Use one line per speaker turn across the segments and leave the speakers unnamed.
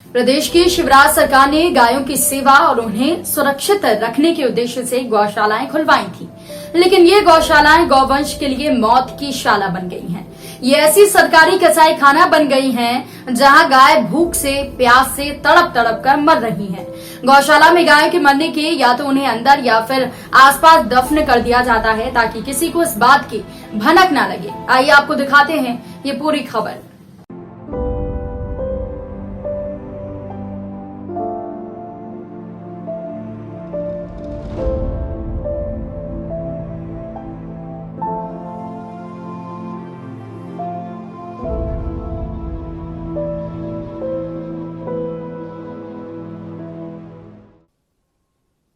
प्रदेश की शिवराज सरकार ने गायों की सेवा और उन्हें सुरक्षित रखने के उद्देश्य से गौशालाएं खुलवाई थी, लेकिन ये गौशालाएं गौवंश के लिए मौत की शाला बन गई हैं। ये ऐसी सरकारी कसाई खाना बन गई हैं जहां गाय भूख से प्यास से तड़प तड़प कर मर रही हैं। गौशाला में गायों के मरने के या तो उन्हें अंदर या फिर आसपास दफन कर दिया जाता है ताकि किसी को इस बात की भनक न लगे। आइए आपको दिखाते हैं ये पूरी खबर।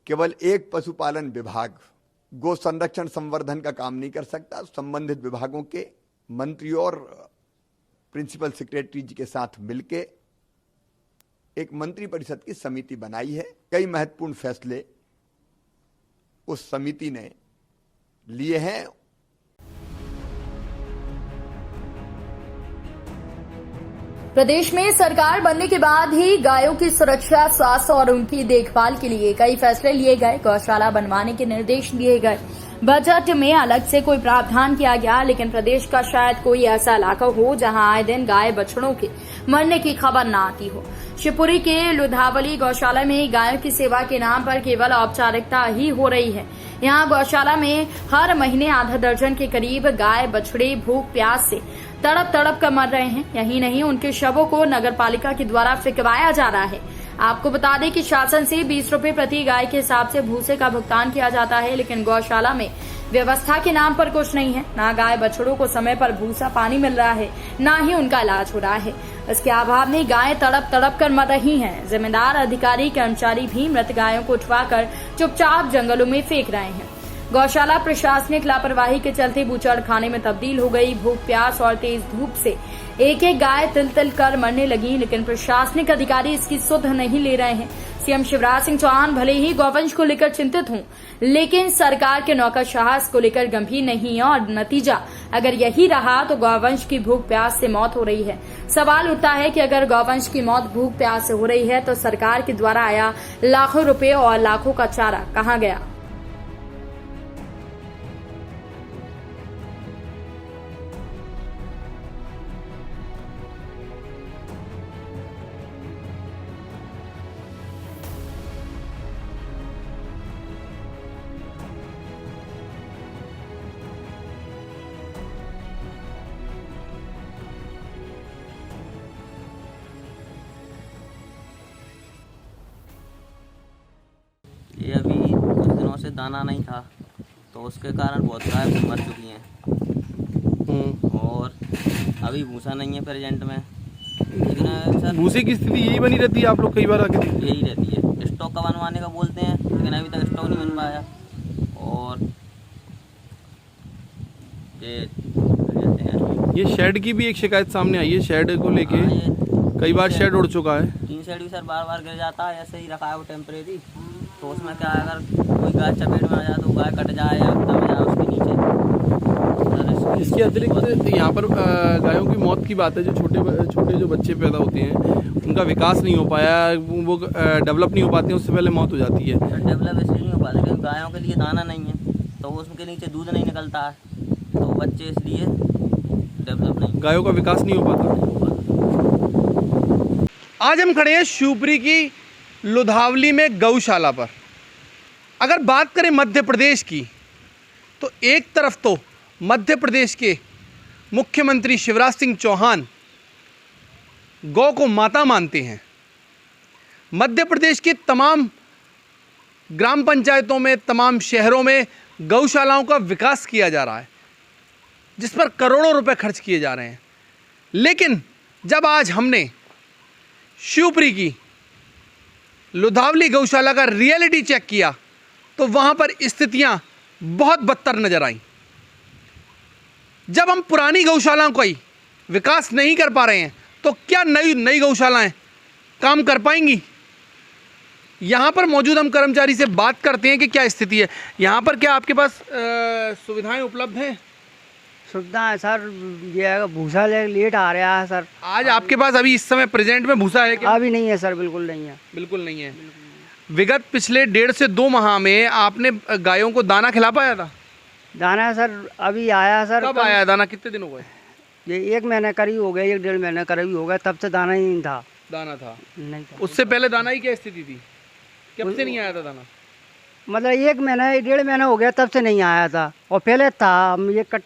केवल एक पशुपालन विभाग गो संरक्षण संवर्धन का काम नहीं कर सकता। संबंधित विभागों के मंत्रियों और प्रिंसिपल सेक्रेटरी जी के साथ मिलके एक मंत्री परिषद की समिति बनाई है। कई महत्वपूर्ण फैसले उस समिति ने लिए हैं।
प्रदेश में सरकार बनने के बाद ही गायों की सुरक्षा, स्वास्थ्य और उनकी देखभाल के लिए कई फैसले लिए गए। गौशाला बनवाने के निर्देश दिए गए। बजट में अलग से कोई प्रावधान किया गया, लेकिन प्रदेश का शायद कोई ऐसा इलाका हो जहां आए दिन गाय बछड़ों के मरने की खबर न आती हो। शिवपुरी के लुधावली गौशाला में गायों की सेवा के नाम पर केवल औपचारिकता ही हो रही है। यहाँ गौशाला में हर महीने आधा दर्जन के करीब गाय बछड़े भूख प्यास से तड़प तड़प कर मर रहे हैं। यही नहीं, उनके शवों को नगर पालिका के द्वारा फिकवाया जा रहा है। आपको बता दें कि शासन से 20 रुपए प्रति गाय के हिसाब से भूसे का भुगतान किया जाता है, लेकिन गौशाला में व्यवस्था के नाम पर कुछ नहीं है। ना गाय बछड़ों को समय पर भूसा पानी मिल रहा है, ना ही उनका इलाज हो रहा है। इसके अभाव में गायें तड़प तड़प कर मर रही हैं। जिम्मेदार अधिकारी कर्मचारी भी मृत गायों को उठवाकर चुपचाप जंगलों में फेंक रहे हैं। गौशाला प्रशासनिक लापरवाही के चलते बूचड़ खाने में तब्दील हो गई। भूख प्यास और तेज धूप से एक एक गाय तिल तिल कर मरने लगी, लेकिन प्रशासनिक अधिकारी इसकी सुध नहीं ले रहे हैं। सीएम शिवराज सिंह चौहान भले ही गौवंश को लेकर चिंतित हों, लेकिन सरकार के नौकरशाह इसको लेकर गंभीर नहीं है और नतीजा अगर यही रहा तो गौवंश की भूख प्यास से मौत हो रही है। सवाल उठता है कि अगर गौवंश की मौत भूख प्यास से हो रही है तो सरकार के द्वारा आया लाखों रुपए और लाखों का चारा कहाँ गया।
ये अभी कुछ दिनों से दाना नहीं था तो उसके कारण बहुत गाय मर चुकी हैं और अभी भूसा नहीं है प्रेजेंट में। लेकिन सर
भूसे की स्थिति यही बनी रहती है, आप लोग कई बार आके
यही रहती है। स्टॉक का बनवाने का बोलते हैं, लेकिन अभी तक स्टॉक नहीं बन पाया। और ये कहते हैं
ये शेड की भी एक शिकायत सामने आई है। शेड को लेके कई बार शेड उड़ चुका है।
3 शेड भी सर बार बार गिर जाता है, ऐसे ही रखा है वो टेम्परेरी। तो उसमें क्या है, अगर कोई गाय चपेट में आ जाए तो गाय कट जाए या दब जाए उसके नीचे।
इसके अतिरिक्त यहाँ पर गायों की मौत की बात है। जो छोटे जो बच्चे पैदा होते हैं उनका विकास नहीं हो पाया, वो डेवलप नहीं हो पाते हैं, उससे पहले मौत हो जाती है।
डेवलप इसलिए नहीं हो पाता क्योंकि गायों के लिए दाना नहीं है, तो उसके नीचे दूध नहीं निकलता है, तो बच्चे इसलिए डेवलप नहीं,
गायों का विकास नहीं हो पाता। आज हम खड़े हैं शिवपुरी की लुधावली में गौशाला पर। अगर बात करें मध्य प्रदेश की, तो एक तरफ तो मध्य प्रदेश के मुख्यमंत्री शिवराज सिंह चौहान गौ को माता मानते हैं। मध्य प्रदेश के तमाम ग्राम पंचायतों में, तमाम शहरों में गौशालाओं का विकास किया जा रहा है, जिस पर करोड़ों रुपए खर्च किए जा रहे हैं। लेकिन जब आज हमने शिवपुरी की लुधावली गौशाला का रियलिटी चेक किया तो वहां पर स्थितियां बहुत बदतर नजर आईं। जब हम पुरानी गौशालाओं का ही विकास नहीं कर पा रहे हैं तो क्या नई गौशालाएं काम कर पाएंगी? यहाँ पर मौजूद हम कर्मचारी से बात करते हैं कि क्या स्थिति है। यहाँ पर क्या आपके पास सुविधाएं उपलब्ध हैं?
सुविधा है सर, ये है भूसा लेट आ रहा है सर।
आज आपके पास अभी इस समय प्रेजेंट में भूसा है क्या?
अभी नहीं है सर, बिल्कुल नहीं है।
बिल्कुल नहीं है। विगत पिछले 1.5 से 2 माह में आपने गायों को दाना खिला पाया था?
दाना सर अभी आया सर।
कब आया दाना? कितने दिन हो गए?
ये 1 महीने करीब हो गया, 1 डेढ़ महीने करीब हो गया, तब से दाना ही नहीं था।
दाना था
नहीं था।
उससे पहले दाना ही क्या स्थिति थी? कब से नहीं आया था दाना?
मतलब 1 महीना 1.5 महीना हो गया, तब से नहीं आया था। और पहले था, हम ये कट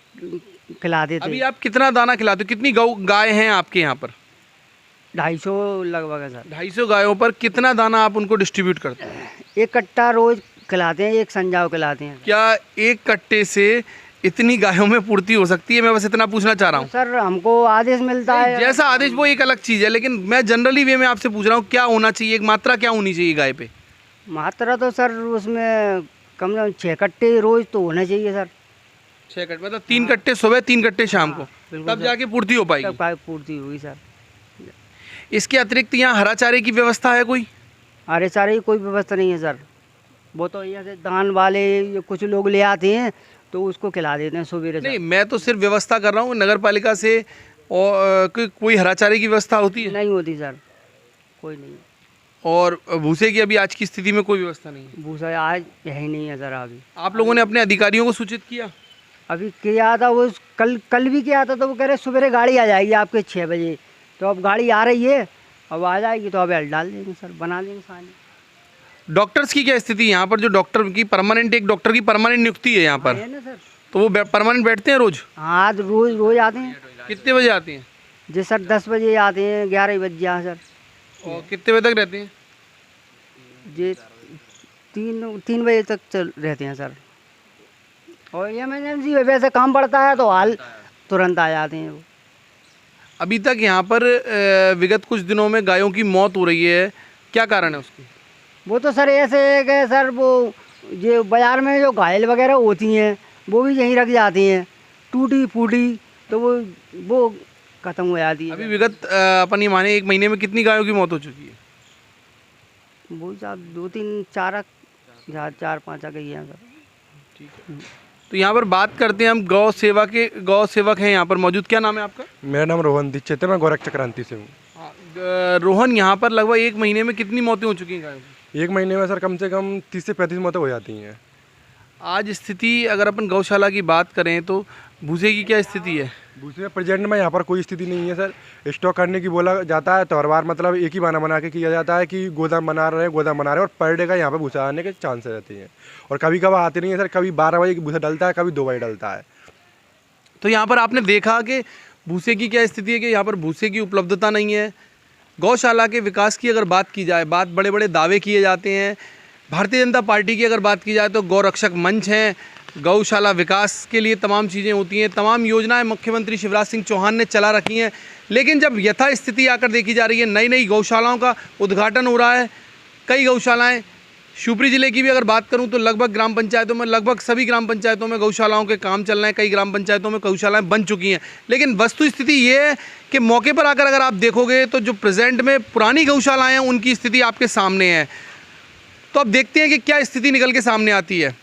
खिला देते।
अभी आप कितना दाना खिलाते हो? कितनी गाय हैं आपके यहाँ पर?
250 लगभग है सर।
250 गायों पर कितना दाना आप उनको डिस्ट्रीब्यूट करते हैं?
1 कट्टा रोज खिलाते हैं, 1 संजाव खिलाते हैं।
क्या 1 कट्टे से इतनी गायों में पूर्ति हो सकती है? मैं बस इतना पूछना चाह रहा हूँ।
सर हमको आदेश मिलता है।
जैसा आदेश वो एक अलग चीज़ है, लेकिन मैं जनरली वे में आपसे पूछ रहा हूँ क्या होना चाहिए, एक मात्रा क्या होनी चाहिए गाय पे?
मात्रा तो सर उसमें कम से कम 6 कट्टे रोज तो होने चाहिए सर।
6 कट्टे मतलब 3 कट्टे सुबह 3 कट्टे शाम को,
बिल्कुल
तब
सर।
जाके पूर्ति हो पाएगी।
तब पूर्ति हुई सर।
इसके अतिरिक्त यहाँ हरा चारे की व्यवस्था है कोई?
अरे चारे की कोई व्यवस्था नहीं है सर। वो तो यहाँ से दान वाले ये कुछ लोग ले आते हैं तो उसको खिला देते हैं सुबह।
नहीं, मैं तो सिर्फ व्यवस्था कर रहा हूँ नगर पालिका से, और कोई हरा चारे की व्यवस्था होती है?
नहीं होती सर, कोई नहीं।
और भूसे की अभी आज की स्थिति में कोई व्यवस्था नहीं है?
भूसा आज यही नहीं है सर। अभी
आप लोगों ने अपने अधिकारियों को सूचित किया?
अभी किया था वो, कल भी किया था, तो वो कह रहे सुबह गाड़ी आ जाएगी आपके 6 बजे। तो अब गाड़ी आ रही है, अब आ जाएगी तो अब डाल देंगे सर, बना देंगे सानी।
डॉक्टर्स की क्या स्थिति यहाँ पर? जो डॉक्टर की परमानेंट, एक डॉक्टर की परमानेंट नियुक्ति है यहाँ पर,
है ना सर।
तो वो परमानेंट बैठते हैं रोज?
हाँ रोज आते हैं।
कितने बजे आते हैं?
जी सर 10 बजे आते हैं, 11 बजे यहाँ सर।
और कितने बजे तक रहते हैं?
जी 3 बजे तक चल रहते हैं सर। और इमरजेंसी वैसे काम पड़ता है तो हाल तुरंत आ जाते हैं वो।
अभी तक यहाँ पर विगत कुछ दिनों में गायों की मौत हो रही है, क्या कारण है उसकी?
वो तो सर ऐसे है कि सर वो जो बाज़ार में जो घायल वगैरह होती हैं वो भी यहीं रख जाती हैं, टूटी फूटी, तो वो ख़त्म हो जाती है।
अभी विगत अपन ये माने 1 महीने में कितनी गायों की मौत हो चुकी है?
वो साहब 2-3 4-5 आ गई हैं सर।
ठीक है, तो यहाँ पर बात करते हैं हम गौ सेवक हैं यहाँ पर मौजूद। क्या नाम है आपका?
मेरा नाम रोहन दीक्षित है, मैं गोरख क्रांति से हूँ।
रोहन, यहाँ पर लगभग 1 महीने में कितनी मौतें हो चुकी हैं गायों की?
1 महीने में सर कम से कम 30 से 35 मौतें हो जाती हैं।
आज स्थिति अगर अपन गौशाला की बात करें तो भूसे की क्या स्थिति है?
दूसरे प्रेजेंट में यहाँ पर कोई स्थिति नहीं है सर। स्टॉक करने की बोला जाता है तो हर बार मतलब एक ही बहाना बना के किया जाता है कि गोदाम बना रहे हैं, और पर डे का यहाँ पर भूसा आने के चांस रहते हैं। और कभी कभार आते नहीं है सर, कभी 12 बजे भूसा डलता है, कभी 2 बजे डलता है।
तो यहाँ पर आपने देखा कि भूसे की क्या स्थिति है, कि यहाँ पर भूसे की उपलब्धता नहीं है। गौशाला के विकास की अगर बात की जाए, बड़े बड़े दावे किए जाते हैं। भारतीय जनता पार्टी की अगर बात की जाए तो गौरक्षक मंच हैं, गौशाला विकास के लिए तमाम चीज़ें होती हैं, तमाम योजनाएं मुख्यमंत्री शिवराज सिंह चौहान ने चला रखी हैं। लेकिन जब यथास्थिति आकर देखी जा रही है, नई गौशालाओं का उद्घाटन हो रहा है। कई गौशालाएं, शिवपुरी जिले की भी अगर बात करूं तो लगभग ग्राम पंचायतों में, लगभग सभी ग्राम पंचायतों में गौशालाओं के काम चल रहे हैं। कई ग्राम पंचायतों में गौशालाएं बन चुकी हैं। लेकिन वस्तु स्थिति ये है कि मौके पर आकर अगर आप देखोगे तो जो प्रेजेंट में पुरानी गौशालाएं हैं उनकी स्थिति आपके सामने है। तो अब देखते हैं कि क्या स्थिति निकल के सामने आती है।